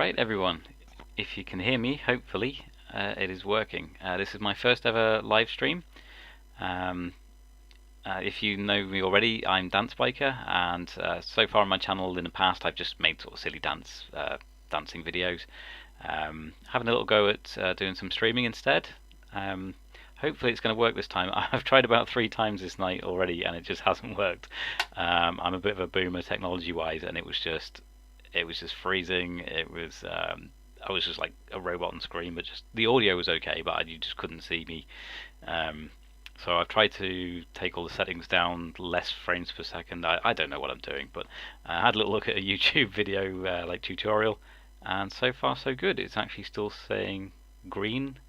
Right, everyone, if you can hear me, hopefully it is working. This is my first ever live stream. Um, if you know me already, I'm DanceBiker, and so far on my channel in the past I've just made sort of silly dancing videos. Having a little go at doing some streaming instead. Hopefully it's going to work this time. I've tried about 3 times this night already and it just hasn't worked. I'm a bit of a boomer technology-wise, and it was just freezing. I was just like a robot on screen, but just the audio was okay, but you just couldn't see me. So I've tried to take all the settings down, less frames per second. I don't know what I'm doing, but I had a little look at a YouTube video like tutorial, and so far so good. It's actually still saying green.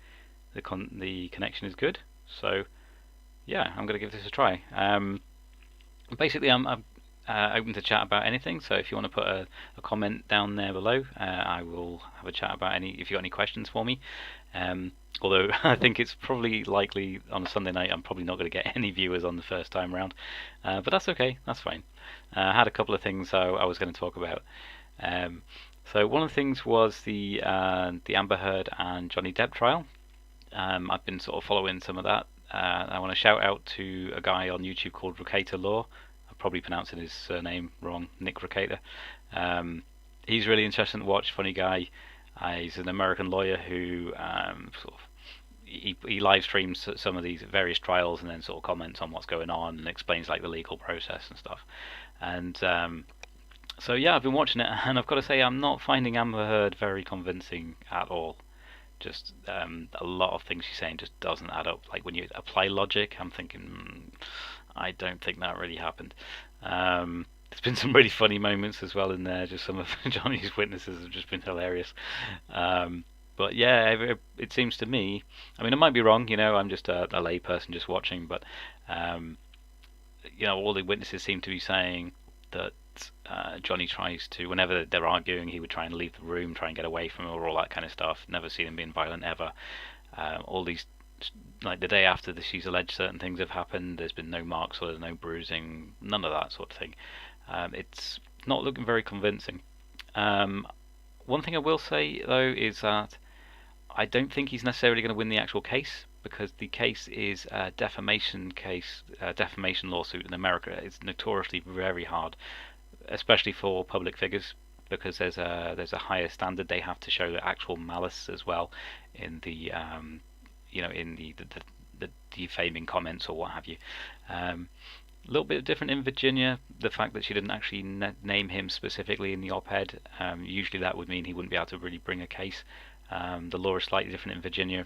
The connection is good. So yeah, I'm going to give this a try. Basically, I'm open to chat about anything, so if you want to put a comment down there below, I will have a chat about if you got any questions for me. Although I think it's probably likely on a Sunday night I'm probably not going to get any viewers on the first time round, but that's okay, that's fine. I had a couple of things I was going to talk about. So one of the things was the Amber Heard and Johnny Depp trial. I've been sort of following some of that. I want to shout out to a guy on YouTube called Ricata Law. I'm probably pronouncing his surname wrong, Nick Ricata. He's really interesting to watch, funny guy. He's an American lawyer who he live streams some of these various trials and then sort of comments on what's going on and explains like the legal process and stuff. And so yeah, I've been watching it, and I've got to say I'm not finding Amber Heard very convincing at all. Just a lot of things she's saying just doesn't add up. Like when you apply logic, I'm thinking, I don't think that really happened. There's been some really funny moments as well in there. Just some of Johnny's witnesses have just been hilarious. But yeah, it seems to me, I mean, I might be wrong, you know, I'm just a lay person just watching, but you know, all the witnesses seem to be saying that Johnny tries to, whenever they're arguing, he would try and leave the room, try and get away from her, all that kind of stuff. Never seen him being violent ever. All these, like the day after she's alleged certain things have happened, there's been no marks or there's no bruising, none of that sort of thing. It's not looking very convincing. One thing I will say though is that I don't think he's necessarily going to win the actual case, because the case is a defamation case, a defamation lawsuit in America. It's notoriously very hard, especially for public figures, because there's a higher standard. They have to show the actual malice as well in the you know, in the defaming comments or what have you. A little bit different in Virginia. The fact that she didn't actually name him specifically in the op-ed, usually that would mean he wouldn't be able to really bring a case. The law is slightly different in Virginia.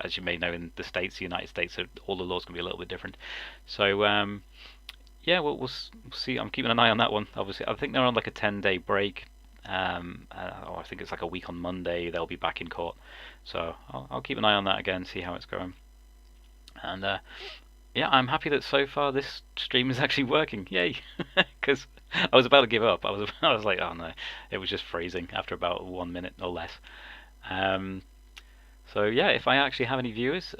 As you may know, in the States, the United States, all the laws can be a little bit different. So yeah, we'll see. I'm keeping an eye on that one. Obviously, I think they're on like a 10-day break. Or I think it's like a week on Monday. They'll be back in court. So I'll keep an eye on that again, see how it's going. And yeah, I'm happy that so far this stream is actually working. Yay! Because I was about to give up. I was like, oh no, it was just freezing after about 1 minute or less. So yeah, if I actually have any viewers,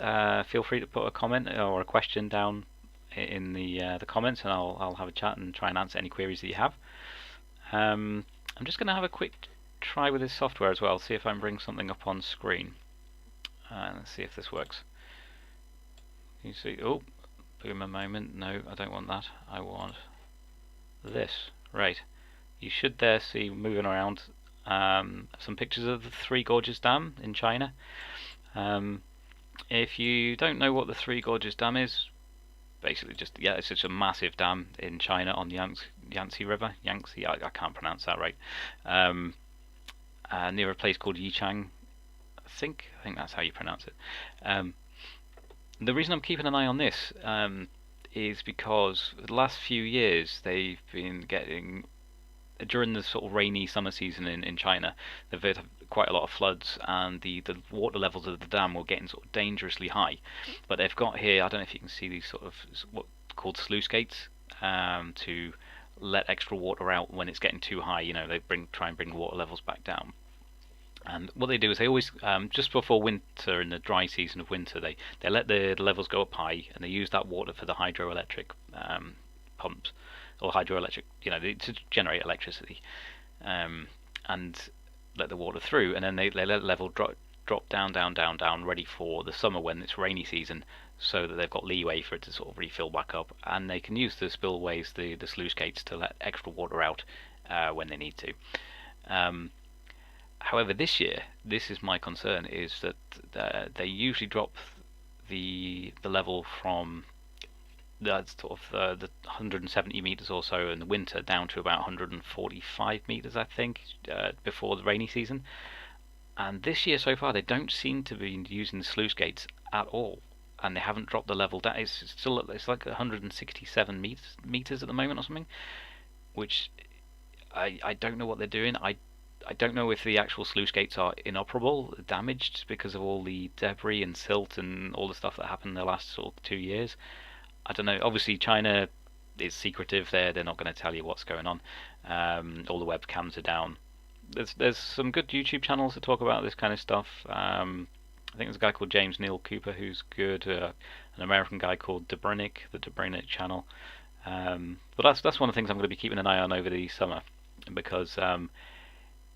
feel free to put a comment or a question down in the comments, and I'll have a chat and try and answer any queries that you have. I'm just going to have a quick try with this software as well, see if I can bring something up on screen. Let's see if this works. You see, oh, boom, a moment. No, I don't want that. I want this. Right. You should there see moving around some pictures of the Three Gorges Dam in China. If you don't know what the Three Gorges Dam is, basically just, yeah, it's just a massive dam in China on the Yangtze River. Yangtze, I can't pronounce that right. Near a place called Yichang, I think that's how you pronounce it. The reason I'm keeping an eye on this is because the last few years they've been getting, during the sort of rainy summer season in China, they've had quite a lot of floods, and the water levels of the dam were getting sort of dangerously high. But they've got here, I don't know if you can see these sort of what called sluice gates, to let extra water out when it's getting too high. You know, they try and bring water levels back down. And what they do is they always, just before winter, in the dry season of winter, they let the levels go up high, and they use that water for the hydroelectric pumps, or hydroelectric, you know, to generate electricity. And let the water through, and then they let the level drop down, ready for the summer when it's rainy season, so that they've got leeway for it to sort of refill back up, and they can use the spillways, the sluice gates, to let extra water out when they need to. However, this year, this is my concern, is that they usually drop the level from the 170 meters or so in the winter down to about 145 meters, I think, before the rainy season. And this year so far, they don't seem to be using the sluice gates at all, and they haven't dropped the level down. It's like 167 meters at the moment or something, which I don't know what they're doing. I don't know if the actual sluice gates are inoperable, damaged because of all the debris and silt and all the stuff that happened in the last sort of 2 years. I don't know. Obviously, China is secretive there. They're not going to tell you what's going on. All the webcams are down. There's some good YouTube channels that talk about this kind of stuff. I think there's a guy called James Neil Cooper who's good. An American guy called the Dobrinic channel. But that's one of the things I'm going to be keeping an eye on over the summer, because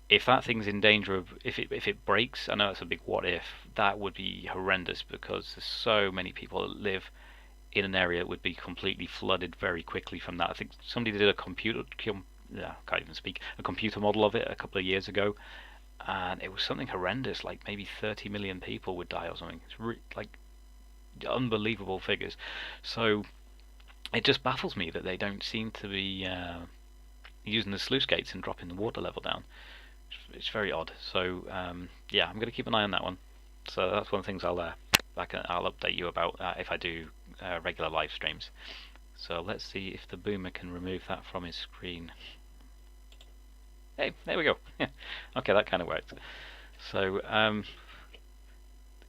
if that thing's in danger of, if it breaks, I know it's a big what if, that would be horrendous, because there's so many people that live in an area that would be completely flooded very quickly from that. I think somebody did a computer model of it a couple of years ago, and it was something horrendous, like maybe 30 million people would die or something. It's like unbelievable figures. So it just baffles me that they don't seem to be using the sluice gates and dropping the water level down. It's very odd. So yeah, I'm going to keep an eye on that one. So that's one of the things I'll update you about if I do regular live streams. So let's see if the boomer can remove that from his screen. Hey, there we go. Okay, that kind of worked. So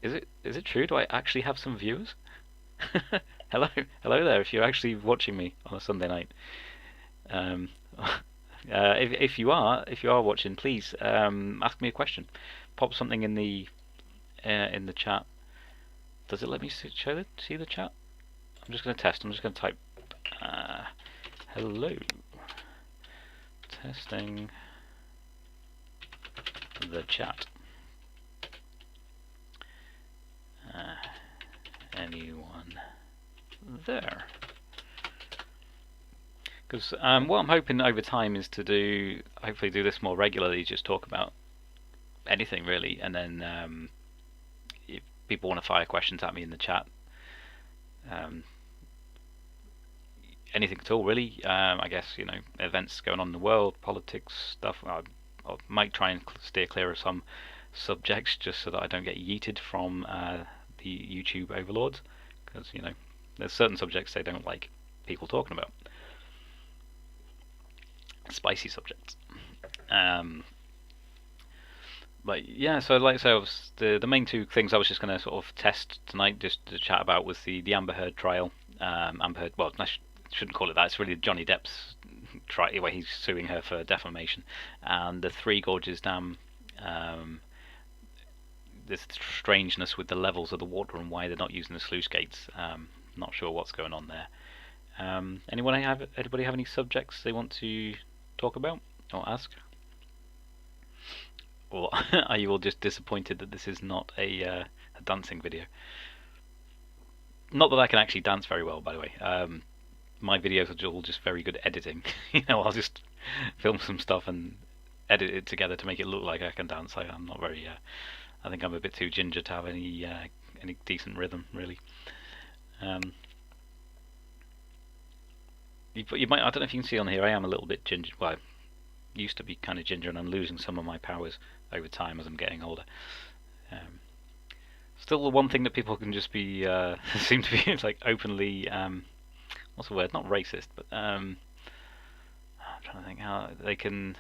is it true? Do I actually have some viewers? Hello there. If you're actually watching me on a Sunday night, if you are watching, please ask me a question. Pop something in the chat. Does it let me see the chat? I'm just going to test. I'm just going to type hello, testing the chat. Anyone there? Because what I'm hoping over time is to hopefully do this more regularly, just talk about anything really, and then if people want to fire questions at me in the chat, anything at all really, I guess, you know, events going on in the world, politics stuff. I might try and steer clear of some subjects just so that I don't get yeeted from the YouTube overlords, because, you know, there's certain subjects they don't like people talking about, spicy subjects. But yeah, so like I say, the main two things I was just going to sort of test tonight, just to chat about, was the Amber Heard trial. Amber Heard, well, I shouldn't call it that. It's really Johnny Depp's trial, where he's suing her for defamation, and the Three Gorges Dam. There's strangeness with the levels of the water and why they're not using the sluice gates. Not sure what's going on there. Anybody have any subjects they want to talk about or ask? Or are you all just disappointed that this is not a dancing video? Not that I can actually dance very well, by the way. My videos are all just very good editing. You know, I'll just film some stuff and edit it together to make it look like I can dance. I'm not very. I think I'm a bit too ginger to have any decent rhythm, really. You might. I don't know if you can see on here. I am a little bit ginger. Well, I used to be kind of ginger, and I'm losing some of my powers over time as I'm getting older. Still, the one thing that people can just be seem to be like openly. What's the word? Not racist, but I'm trying to think how they can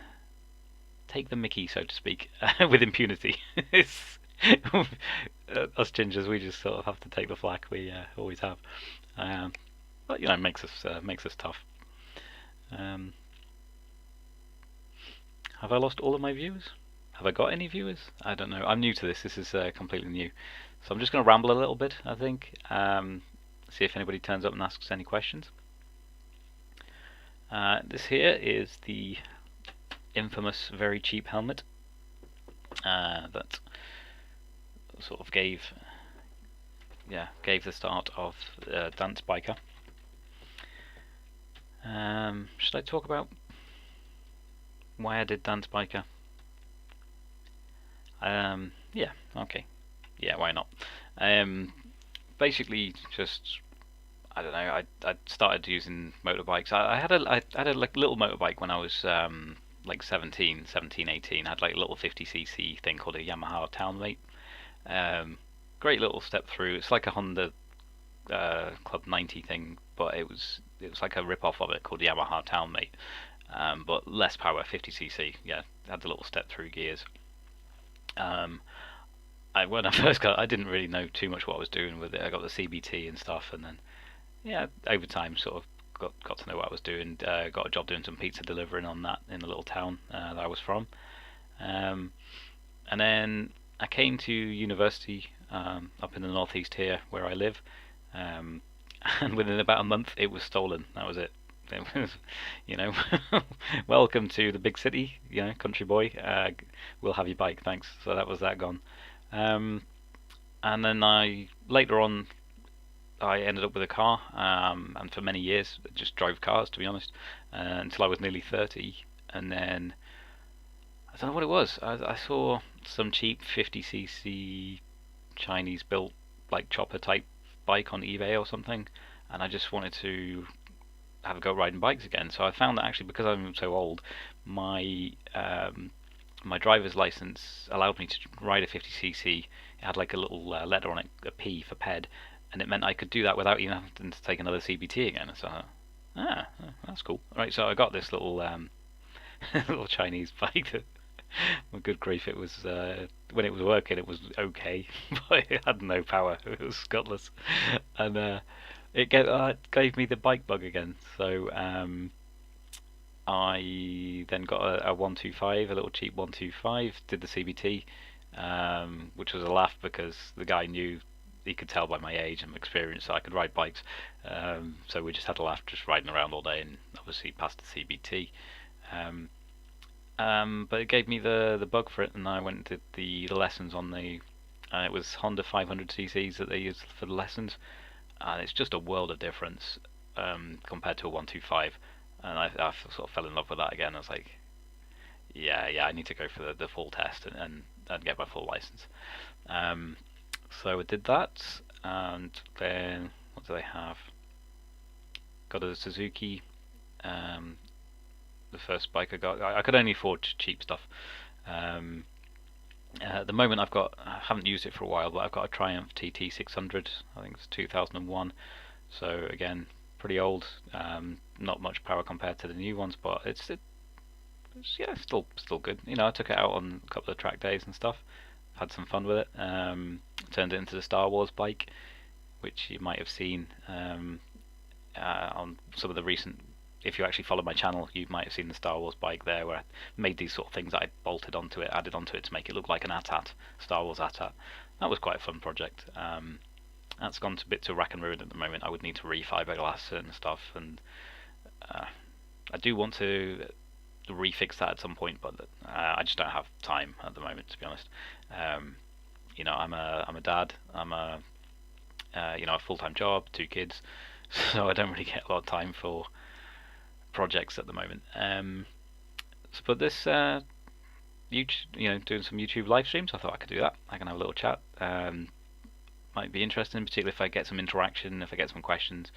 take the mickey, so to speak, with impunity. Us gingers, we just sort of have to take the flak. We always have, but you know, it makes us tough. Have I lost all of my viewers? Have I got any viewers? I don't know. I'm new to this. This is completely new, so I'm just going to ramble a little bit, I think. See if anybody turns up and asks any questions. This here is the infamous very cheap helmet. that sort of gave the start of DanceBiker. Should I talk about why I did DanceBiker? Yeah, okay. Yeah, why not? Basically, just I don't know. I started using motorbikes. I had a like little motorbike when I was like 17, 18. I had like a little 50cc thing called a Yamaha Townmate. Great little step through. It's like a Honda Club 90 thing, but it was like a rip off of it called the Yamaha Townmate, but less power, 50cc. Yeah, had the little step through gears. When I first got it, I didn't really know too much what I was doing with it. I got the CBT and stuff, and then over time sort of got to know what I was doing. Got a job doing some pizza delivering on that in the little town that I was from. And then I came to university up in the northeast here where I live, and within about a month it was stolen. That was it. It was, welcome to the big city, country boy. We'll have your bike, thanks. So that was that gone. And then later on I ended up with a car, and for many years I just drove cars, to be honest, until I was nearly 30, and then I don't know what it was. I saw some cheap 50cc Chinese built like chopper type bike on eBay or something, and I just wanted to have a go riding bikes again. So I found that actually, because I'm so old, my my driver's license allowed me to ride a 50cc. It had like a little letter on it, a P for ped, and it meant I could do that without even having to take another CBT again. So that's cool. Right, so I got this little little Chinese bike that, well, good grief, it was when it was working it was okay, but it had no power. It was gutless, and it gave me the bike bug again. So I then got a 125, a little cheap 125, did the CBT, which was a laugh because the guy knew, he could tell by my age and experience that I could ride bikes. So we just had a laugh just riding around all day, and obviously passed the CBT. But it gave me the bug for it, and I went and did the lessons on the it was Honda 500cc's that they used for the lessons, and it's just a world of difference compared to a 125, and I sort of fell in love with that again. I was like, yeah, I need to go for the full test and get my full license. So I did that, and then what do they have? Got a Suzuki. The first bike I got, I could only afford cheap stuff. At the moment I haven't used it for a while, but I've got a Triumph TT600. I think it's 2001. So again, pretty old. Not much power compared to the new ones, but it's still good. I took it out on a couple of track days and stuff. Had some fun with it. Turned it into the Star Wars bike, which you might have seen on some of the recent. If you actually follow my channel, you might have seen the Star Wars bike there, where I made these sort of things that I bolted onto it, added onto it to make it look like an AT-AT, Star Wars AT-AT. That was quite a fun project. That's gone a bit to rack and ruin at the moment. I would need to re-fiberglass certain stuff, and I do want to refix that at some point, but I just don't have time at the moment, to be honest. I'm a dad. I'm a full-time job, 2 kids, so I don't really get a lot of time for projects at the moment. But this YouTube, doing some YouTube live streams, I thought I could do that. I can have a little chat. Might be interesting, particularly if I get some interaction, if I get some questions.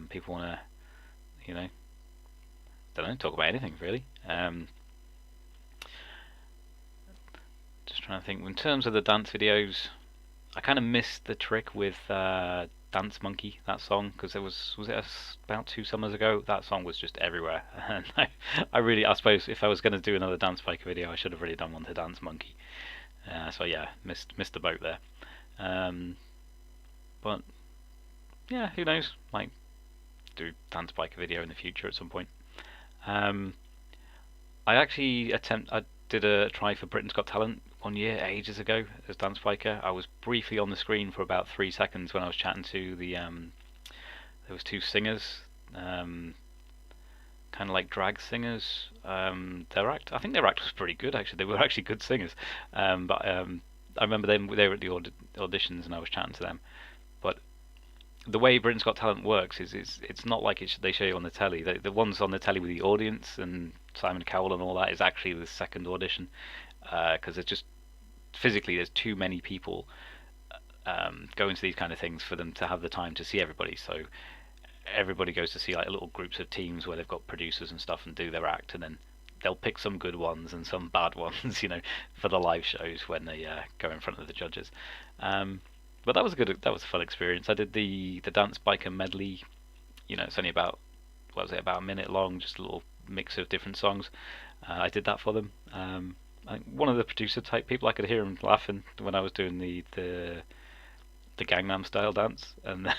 People want to, don't know, talk about anything really. Just trying to think. In terms of the dance videos, I kind of missed the trick with Dance Monkey, that song, because was it about 2 summers ago? That song was just everywhere, and I suppose if I was going to do another DanceBiker video, I should have really done one to Dance Monkey. So yeah, missed the boat there. But yeah, who knows? Might do DanceBiker video in the future at some point. I did a try for Britain's Got Talent 1 year, ages ago, as DanceBiker. I was briefly on the screen for about 3 seconds when I was chatting to the there was 2 singers. Can't kind of like drag singers. Their act, I think their act was pretty good actually. They were actually good singers. But I remember they were at the auditions and I was chatting to them. But the way Britain's Got Talent works is it's not like they show you on the telly. The ones on the telly with the audience and Simon Cowell and all that is actually the second audition, because it's just physically there's too many people going to these kind of things for them to have the time to see everybody. So everybody goes to see like little groups of teams where they've got producers and stuff and do their act, and then they'll pick some good ones and some bad ones, for the live shows when they go in front of the judges. But that was a fun experience. I did the DanceBiker medley. It's only about about a minute long, just a little mix of different songs. I did that for them. I think one of the producer type people, I could hear him laughing when I was doing the Gangnam Style dance, and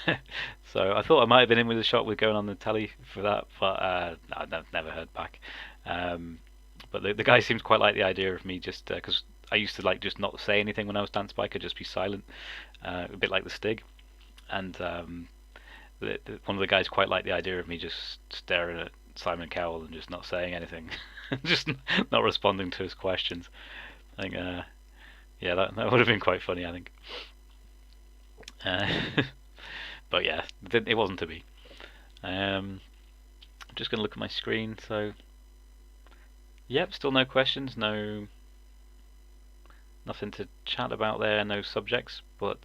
so I thought I might have been in with a shot with going on the telly for that, but I've never heard back. But the guy seems quite like the idea of me, just because I used to like just not say anything when I was DanceBiker, just be silent, a bit like the Stig, and one of the guys quite liked the idea of me just staring at Simon Cowell and just not saying anything, just not responding to his questions. I think, yeah, that would have been quite funny, I think. But yeah, it wasn't to be. I'm just going to look at my screen. So, yep, still no questions, nothing to chat about there, no subjects. But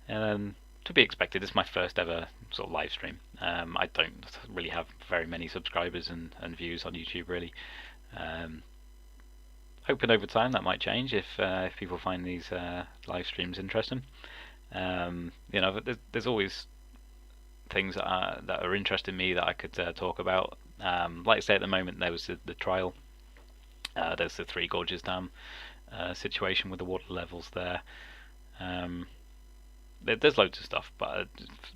to be expected. It's my first ever sort of live stream. I don't really have very many subscribers and views on YouTube really. Hoping over time that might change if people find these live streams interesting. There's always things that are interesting me that I could talk about. Like I say, at the moment there was the trial. There's the Three Gorges Dam situation with the water levels there. There's loads of stuff, but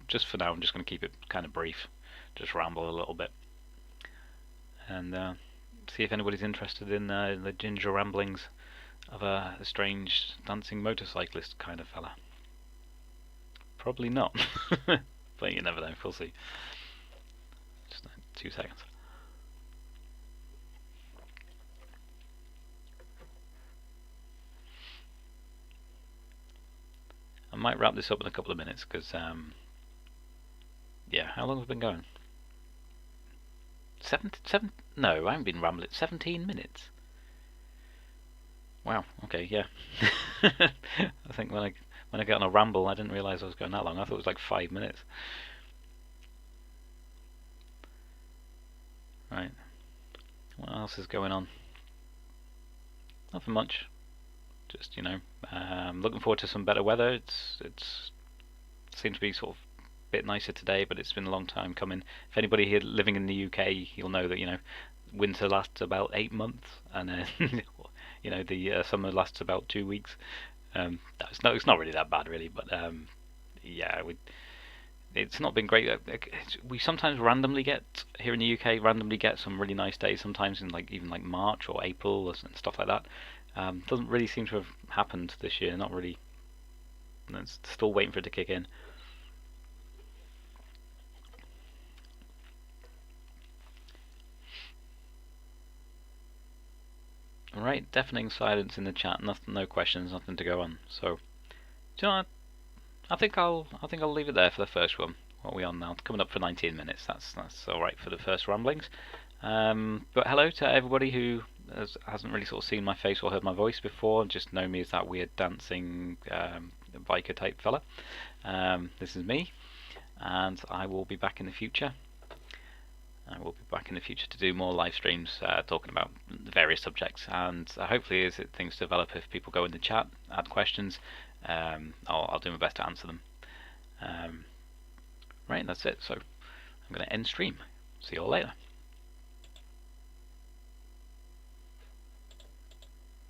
just for now I'm just going to keep it kind of brief, just ramble a little bit, and see if anybody's interested in the ginger ramblings of a strange dancing motorcyclist kind of fella. Probably not, but you never know, we'll see. Just 2 seconds. I might wrap this up in a couple of minutes because, yeah, how long have we been going? No, I haven't been rambling. 17 minutes. Wow. Okay. Yeah. I think when I get on a ramble, I didn't realise I was going that long. I thought it was like 5 minutes. Right. What else is going on? Nothing much. Just looking forward to some better weather. It's seems to be sort of a bit nicer today, but it's been a long time coming. If anybody here living in the UK, you'll know that winter lasts about 8 months, and the summer lasts about 2 weeks. It's not really that bad, really, but yeah, it's not been great. We sometimes randomly get here in the UK some really nice days. Sometimes in even March or April and stuff like that. Doesn't really seem to have happened this year. Not really. It's still waiting for it to kick in. Right, deafening silence in the chat. No questions, nothing to go on. So, do you know what? I think I'll leave it there for the first one. What are we on now? Coming up for 19 minutes. That's all right for the first ramblings. But hello to everybody who hasn't really sort of seen my face or heard my voice before, just know me as that weird dancing biker type fella. This is me, and I will be back in the future. I will be back in the future to do more live streams talking about various subjects, and hopefully as things develop, if people go in the chat, add questions, I'll do my best to answer them. Right, that's it. So I'm going to end stream. See you all later.